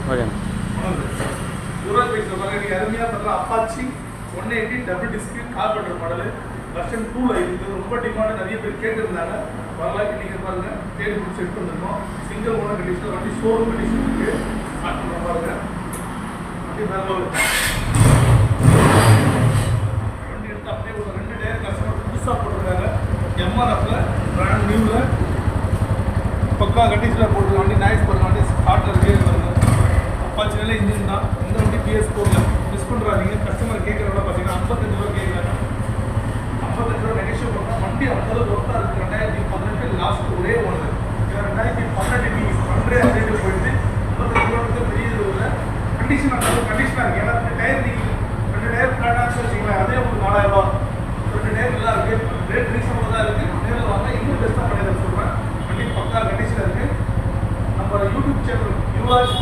Okay. Europe bikes பாருங்க, அருமையாக பண்ணுற அப்பாச்சி 180 டபுள் டிஸ்க் கார்பெண்டர் மாடல் வெர்ஷன் 2ல இருக்குது. ரொம்ப டிமாண்ட், நிறைய பேர் கேட்டிருந்தாங்க. வரலாற்று நீங்கள் பாருங்க, தேடி பிடிச்சி எடுத்து வந்துருக்கோம். சிங்கிள் ஓனர் கண்டிஷன், வண்டி ஷோரூம் கண்டிஷன் இருக்குது. ஸ்டார்ட் பண்ணுற பாருங்க, வண்டி வேற வண்டி எடுத்து அப்படியே ஒரு 2 டயர் கஸ்டமர் புதுசாக போட்டிருக்காங்க. எம்ஆர்எஃப்ல பிராண்ட் நியூவில் பக்கா கண்டிஷனில் போட்டு வண்டி நாய்ஸ் பாருங்க, வண்டி ஸ்டார்ட்டில் இருக்கே பாருங்க. அப்பாச்சினால இன்ஜின் தான். இந்த வண்டி PS4ல மிஸ் பண்ணுறாதீங்க. கஸ்டமர் கேட்குறவங்க பார்த்தீங்கன்னா 55 ரூபா கேட்குறாங்க. 55 ரூபா நெகோஷியேட் பண்ணால் வண்டி அந்தளவுக்கு ஒர்த்தாக இருக்குது. 2018 லாஸ்ட் ஒரே ஓனர். 2018 நீங்கள் பண்ணுறே அப்படின்ட்டு போயிட்டு 55 கிலோமீட்டர் பெரிய இல்லை. கண்டிஷன் அந்தளவுக்கு கண்டிஷனாக இருக்குது. ஏன்னா 2 டயர் நீங்கள் 2 டயர் பிளாட்டாக வச்சுக்கலாம். அதே உங்களுக்கு 4000 ரூபா. 2 டயர் நல்லா இருக்குது. ரேட் ரீசனபிளாக தான் இருக்குது. நேரில் வாங்க, இன்னும் பெஸ்ட்டாக பண்ணி சொல்கிறேன். வண்டி பக்கா கண்டிஷனாக இருக்குது. நம்ம யூடியூப் சேனல் யூஆர்ஸ்